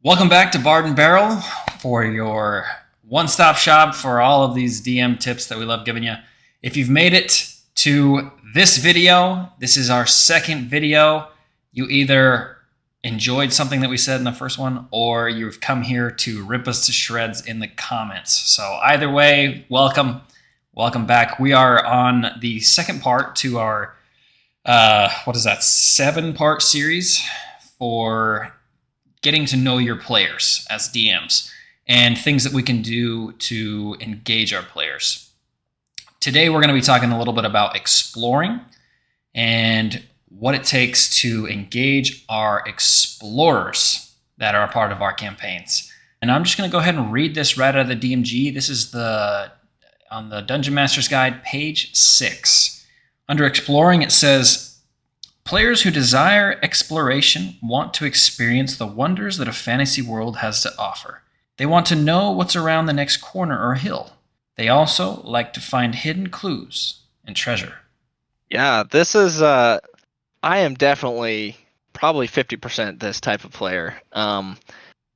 Welcome back to Bard and Barrel for your one-stop shop for all of these DM tips that we love giving you. If you've made it to this video, this is our second video. You either enjoyed something that we said in the first one, or you've come here to rip us to shreds in the comments. So either way, welcome back. We are on the second part to our 7-part series for getting to know your players as DMs and things that we can do to engage our players. Today, we're going to be talking a little bit about exploring and what it takes to engage our explorers that are a part of our campaigns. And I'm just going to go ahead and read this right out of the DMG. This is on the Dungeon Master's Guide, page 6. Under exploring, it says, players who desire exploration want to experience the wonders that a fantasy world has to offer. They want to know what's around the next corner or hill. They also like to find hidden clues and treasure. Yeah, this is I am definitely probably 50% this type of player.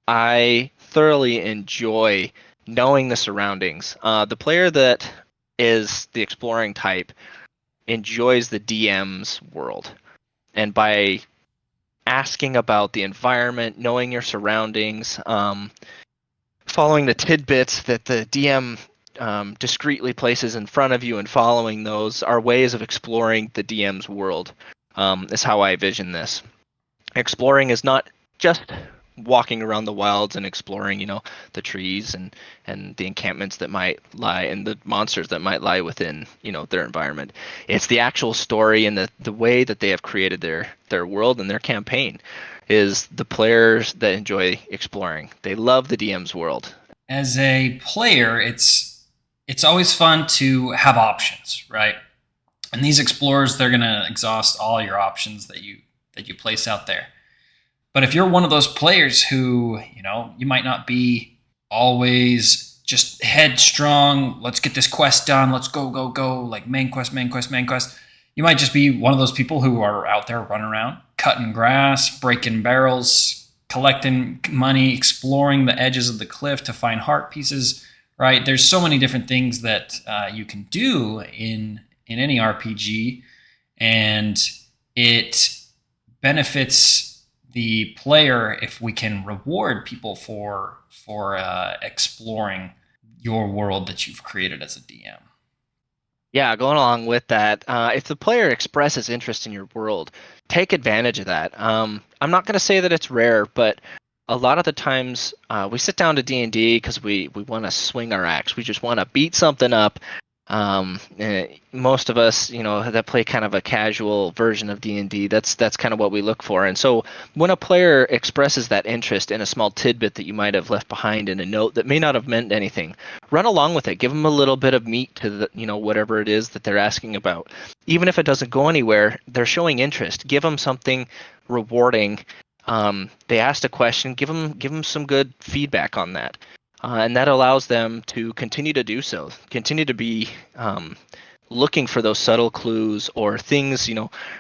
I thoroughly enjoy knowing the surroundings. The player that is the exploring type enjoys the DM's world. And by asking about the environment, knowing your surroundings, following the tidbits that the DM discreetly places in front of you and following those are ways of exploring the DM's world, is how I vision this. Exploring is not just walking around the wilds and exploring, the trees and the encampments that might lie and the monsters that might lie within, their environment. It's the actual story and the way that they have created their world and their campaign is the players that enjoy exploring. They love the DM's world. As a player, it's always fun to have options, right? And these explorers, they're going to exhaust all your options that you place out there. But if you're one of those players who, you might not be always just headstrong, let's get this quest done, let's go, like main quest. You might just be one of those people who are out there running around, cutting grass, breaking barrels, collecting money, exploring the edges of the cliff to find heart pieces, right? There's so many different things that you can do in any RPG, and it benefits the player if we can reward people for exploring your world that you've created as a DM. Yeah, going along with that, if the player expresses interest in your world, take advantage of that. I'm not going to say that it's rare, but a lot of the times we sit down to D&D because we want to swing our axe. We just want to beat something up. Most of us, that play kind of a casual version of D&D, that's kind of what we look for. And so when a player expresses that interest in a small tidbit that you might have left behind in a note that may not have meant anything, run along with it. Give them a little bit of meat to the, whatever it is that they're asking about. Even if it doesn't go anywhere, they're showing interest. Give them something rewarding. They asked a question. Give them some good feedback on that. And that allows them to continue to do so, continue to be looking for those subtle clues or things,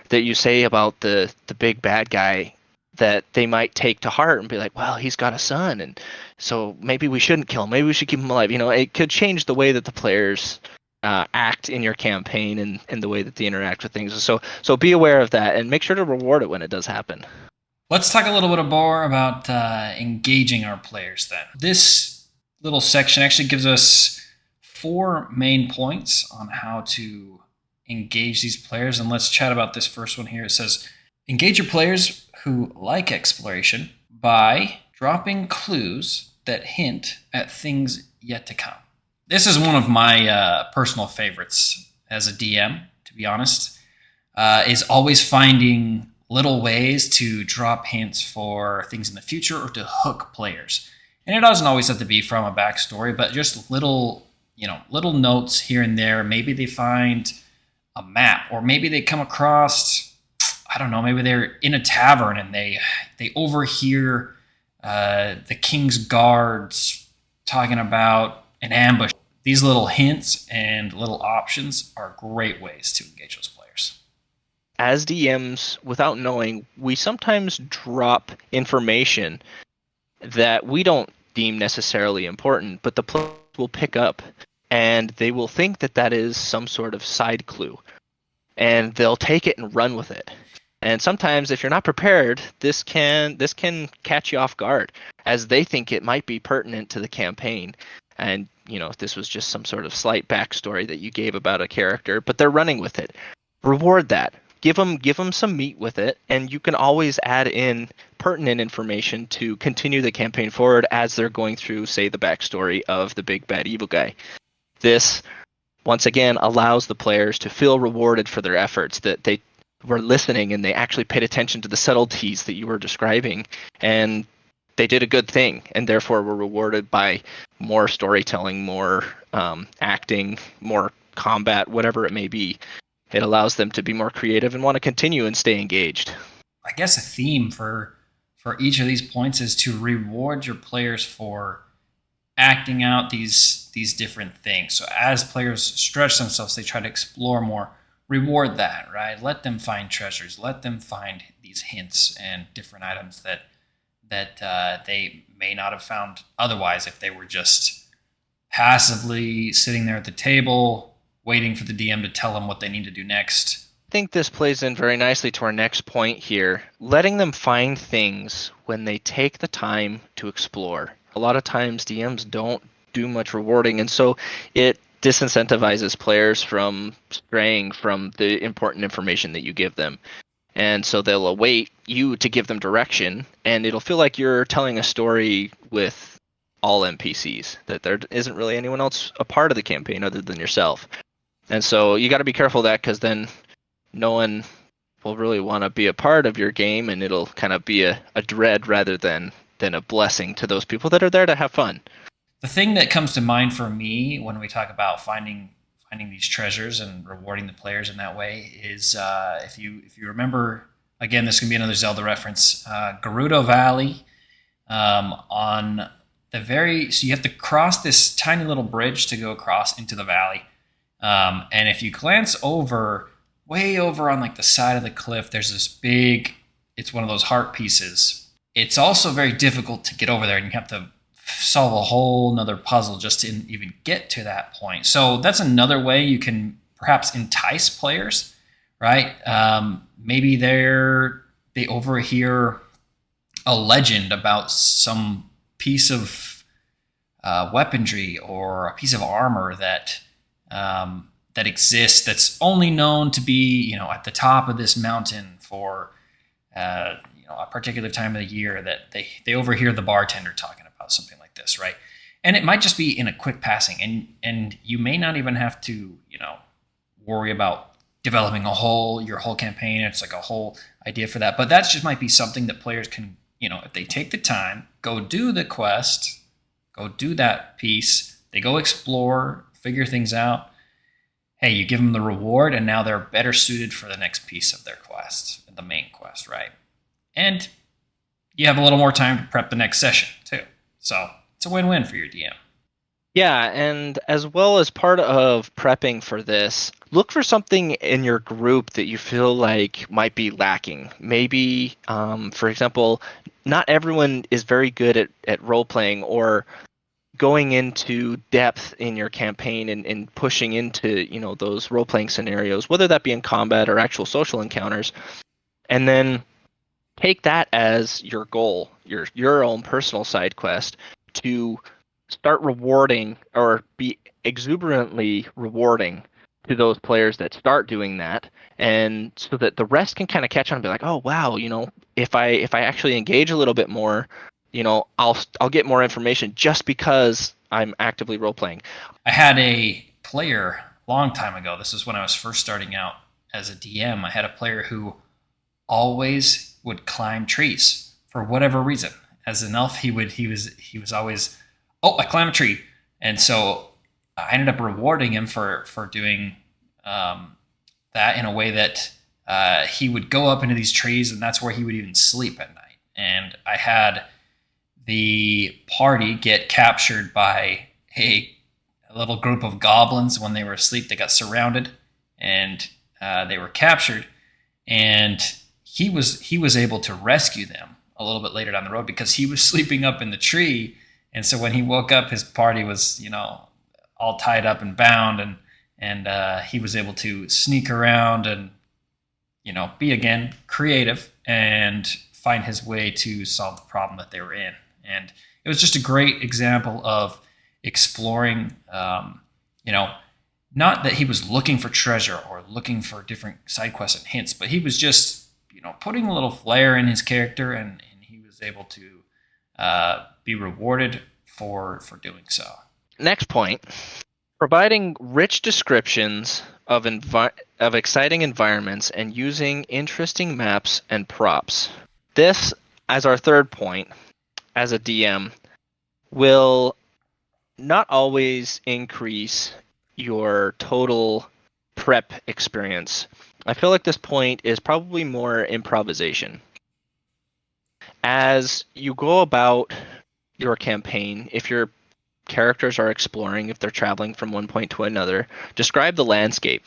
that you say about the big bad guy that they might take to heart and be like, well, he's got a son, and so maybe we shouldn't kill him. Maybe we should keep him alive. It could change the way that the players act in your campaign and the way that they interact with things. So be aware of that and make sure to reward it when it does happen. Let's talk a little bit more about engaging our players then. This little section actually gives us 4 main points on how to engage these players. And let's chat about this first one here. It says, engage your players who like exploration by dropping clues that hint at things yet to come. This is one of my personal favorites as a DM, to be honest, is always finding little ways to drop hints for things in the future or to hook players. And it doesn't always have to be from a backstory, but just little notes here and there. Maybe they find a map, or maybe they come across, I don't know, maybe they're in a tavern and they overhear the king's guards talking about an ambush. These little hints and little options are great ways to engage those players. As DMs, without knowing, we sometimes drop information that we don't deem necessarily important, but the players will pick up and they will think that that is some sort of side clue, and they'll take it and run with it. And sometimes, if you're not prepared, this can catch you off guard, as they think it might be pertinent to the campaign. And if this was just some sort of slight backstory that you gave about a character, but they're running with it. Reward that. Give them some meat with it, and you can always add in pertinent information to continue the campaign forward as they're going through, say, the backstory of the big bad evil guy. This once again allows the players to feel rewarded for their efforts, that they were listening and they actually paid attention to the subtleties that you were describing, and they did a good thing, and therefore were rewarded by more storytelling, more acting, more combat, whatever it may be. It allows them to be more creative and want to continue and stay engaged. I guess a theme for each of these points is to reward your players for acting out these different things. So as players stretch themselves, they try to explore more. Reward that, right? Let them find treasures. Let them find these hints and different items that they may not have found otherwise if they were just passively sitting there at the table waiting for the DM to tell them what they need to do next. I think this plays in very nicely to our next point here, letting them find things when they take the time to explore. A lot of times DMs don't do much rewarding, and so it disincentivizes players from straying from the important information that you give them. And so they'll await you to give them direction, and it'll feel like you're telling a story with all NPCs, that there isn't really anyone else a part of the campaign other than yourself. And so you got to be careful of that, because then no one will really want to be a part of your game, and it'll kind of be a dread rather than a blessing to those people that are there to have fun. The thing that comes to mind for me when we talk about finding these treasures and rewarding the players in that way is if you remember, again, this can be another Zelda reference, Gerudo Valley, on so you have to cross this tiny little bridge to go across into the valley, and if you glance way over on like the side of the cliff, there's this big, it's one of those heart pieces. It's also very difficult to get over there, and you have to solve a whole nother puzzle just to even get to that point. So that's another way you can perhaps entice players, right? Maybe they overhear a legend about some piece of weaponry or a piece of armor that exists, that's only known to be at the top of this mountain for a particular time of the year, that they overhear the bartender talking about something like this, right? And it might just be in a quick passing, and you may not even have to worry about developing your whole campaign. It's like a whole idea for that, but that just might be something that players can, if they take the time, go do the quest, go do that piece, they go explore, figure things out. Hey, you give them the reward, and now they're better suited for the next piece of their quest, the main quest, right? And you have a little more time to prep the next session, too. So it's a win-win for your DM. Yeah, and as well as part of prepping for this, look for something in your group that you feel like might be lacking. Maybe, for example, not everyone is very good at role-playing or going into depth in your campaign and pushing into those role-playing scenarios, whether that be in combat or actual social encounters. And then take that as your goal, your own personal side quest, to start rewarding or be exuberantly rewarding to those players that start doing that, and so that the rest can kind of catch on and be like, oh wow, if I actually engage a little bit more, I'll get more information just because I'm actively role playing. I had a player a long time ago. This is when I was first starting out as a DM. I had a player who always would climb trees for whatever reason. As an elf, he was always, oh, I climb a tree, and so I ended up rewarding him for doing that in a way that he would go up into these trees, and that's where he would even sleep at night. And I had the party get captured by a little group of goblins when they were asleep. They got surrounded, and they were captured, and he was able to rescue them a little bit later down the road because he was sleeping up in the tree. And so when he woke up, his party was, all tied up and bound, and he was able to sneak around and, be again creative and find his way to solve the problem that they were in. And it was just a great example of exploring, not that he was looking for treasure or looking for different side quests and hints, but he was just, putting a little flair in his character, and he was able to be rewarded for doing so. Next point, providing rich descriptions of exciting environments and using interesting maps and props. This, as our third point, as a DM, will not always increase your total prep experience. I feel like this point is probably more improvisation. As you go about your campaign, if your characters are exploring, if they're traveling from one point to another, describe the landscape.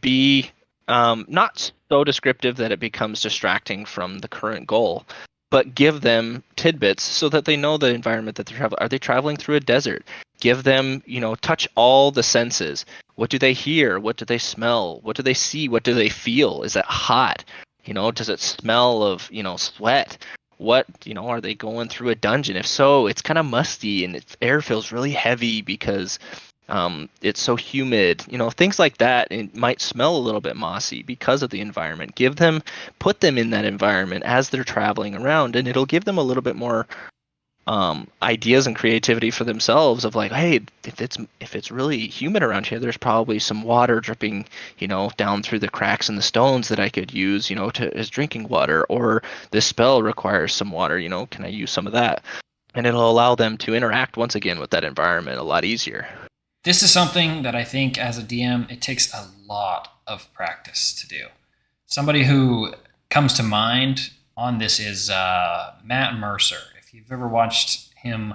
Be not so descriptive that it becomes distracting from the current goal, but give them tidbits so that they know the environment that they're traveling. Are they traveling through a desert? Give them, touch all the senses. What do they hear? What do they smell? What do they see? What do they feel? Is it hot? Does it smell of, sweat? What, are they going through a dungeon? If so, it's kind of musty and its air feels really heavy because it's so humid. Things like that. It might smell a little bit mossy because of the environment. Put them in that environment as they're traveling around, and it'll give them a little bit more ideas and creativity for themselves of like, hey, if it's really humid around here, there's probably some water dripping, down through the cracks in the stones that I could use, as drinking water, or this spell requires some water, can I use some of that? And it'll allow them to interact once again with that environment a lot easier. This is something that I think as a DM, it takes a lot of practice to do. Somebody who comes to mind on this is Matt Mercer. If you've ever watched him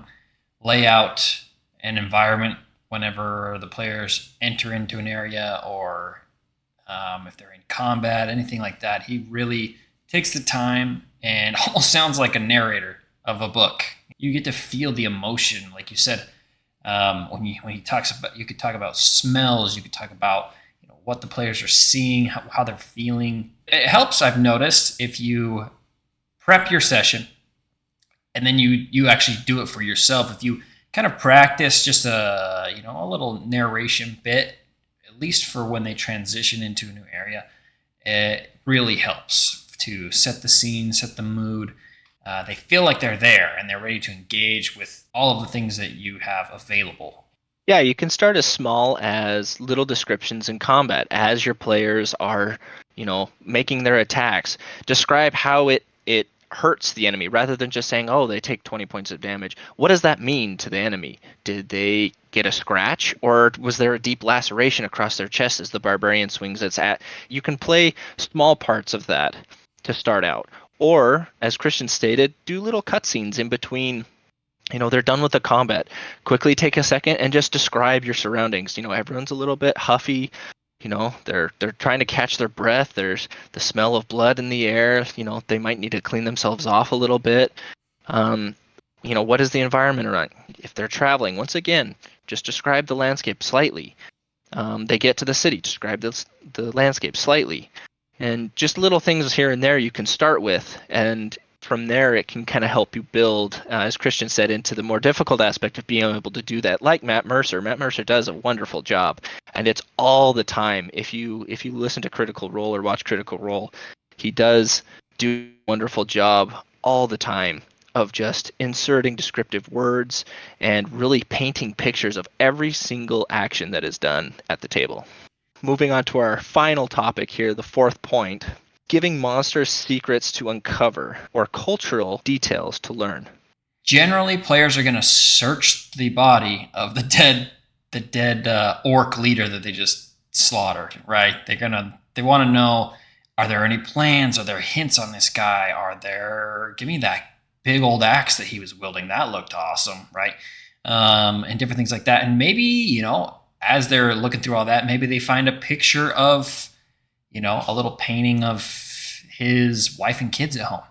lay out an environment whenever the players enter into an area, or if they're in combat, anything like that, he really takes the time and almost sounds like a narrator of a book. You get to feel the emotion, like you said. When he talks about, you could talk about smells, you could talk about what the players are seeing, how they're feeling. It helps, I've noticed, if you prep your session and then you actually do it for yourself. If you kind of practice just a little narration bit, at least for when they transition into a new area, it really helps to set the scene, set the mood. They feel like they're there and they're ready to engage with all of the things that you have available. Yeah, you can start as small as little descriptions in combat as your players are, making their attacks. Describe how it hurts the enemy rather than just saying, oh, they take 20 points of damage. What does that mean to the enemy? Did they get a scratch, or was there a deep laceration across their chest as the barbarian swings its at? You can play small parts of that to start out. Or, as Christian stated, do little cutscenes in between. They're done with the combat. Quickly take a second and just describe your surroundings. Everyone's a little bit huffy. They're trying to catch their breath. There's the smell of blood in the air. They might need to clean themselves off a little bit. What is the environment around? If they're traveling, once again, just describe the landscape slightly. They get to the city, describe the landscape slightly. And just little things here and there you can start with, and from there it can kind of help you build, as Christian said, into the more difficult aspect of being able to do that. Like Matt Mercer does a wonderful job, and it's all the time. If you listen to Critical Role or watch Critical Role, he does do a wonderful job all the time of just inserting descriptive words and really painting pictures of every single action that is done at the table. Moving on to our final topic here, the fourth point, giving monsters secrets to uncover or cultural details to learn. Generally, players are going to search the body of the dead orc leader that they just slaughtered. Right? They want to know: are there any plans? Are there hints on this guy? Give me that big old axe that he was wielding. That looked awesome, right? And different things like that. And maybe as they're looking through all that, maybe they find a picture of, a little painting of his wife and kids at home.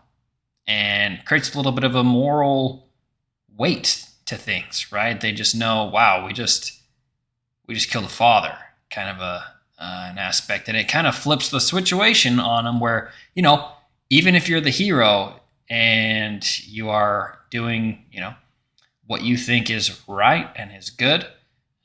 and creates a little bit of a moral weight to things, right? They just know, wow, we just killed a father, kind of an aspect, and it kind of flips the situation on them where, even if you're the hero and you are doing, what you think is right and is good,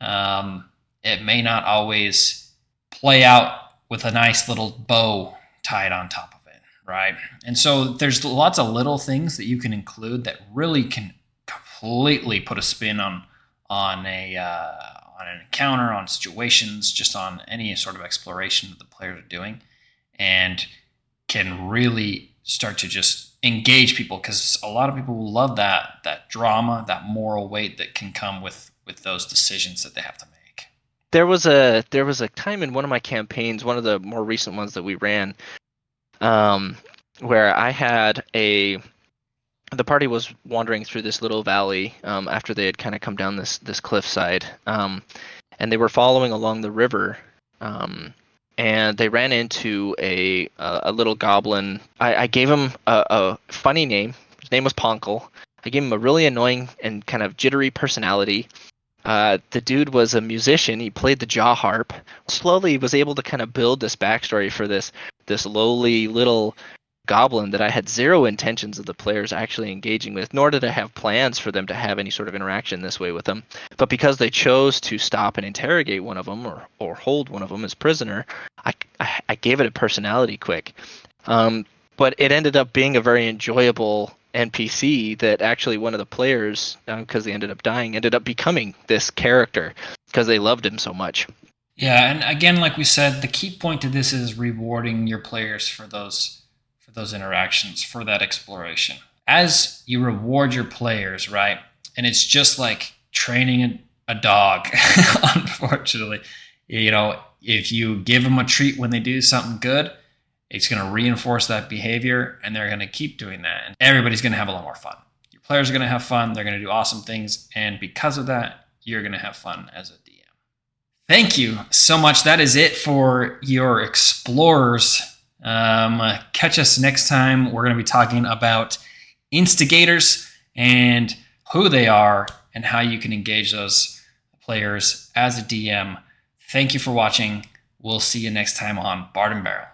it may not always play out with a nice little bow tied on top of it, right? And so there's lots of little things that you can include that really can completely put a spin on an encounter, on situations, just on any sort of exploration that the players are doing, and can really start to just engage people, because a lot of people will love that drama, that moral weight that can come with those decisions that they have to make. There was a time in one of my campaigns, one of the more recent ones that we ran, where I had the party was wandering through this little valley after they had kind of come down this cliffside, and they were following along the river, and they ran into a little goblin. I gave him a funny name. His name was Ponkle. I gave him a really annoying and kind of jittery personality. The dude was a musician. He played the jaw harp. Slowly was able to kind of build this backstory for this lowly little goblin that I had zero intentions of the players actually engaging with, nor did I have plans for them to have any sort of interaction this way with them. But because they chose to stop and interrogate one of them, or hold one of them as prisoner, I gave it a personality quick. But it ended up being a very enjoyable NPC that actually one of the players, because they ended up dying, ended up becoming this character because they loved him so much. Yeah, and again, like we said, the key point to this is rewarding your players for those interactions, for that exploration. As you reward your players, right? And it's just like training a dog, unfortunately. If you give them a treat when they do something good, it's going to reinforce that behavior, and they're going to keep doing that. And everybody's going to have a lot more fun. Your players are going to have fun. They're going to do awesome things. And because of that, you're going to have fun as a DM. Thank you so much. That is it for your explorers. Catch us next time. We're going to be talking about instigators and who they are and how you can engage those players as a DM. Thank you for watching. We'll see you next time on Bard and Barrel.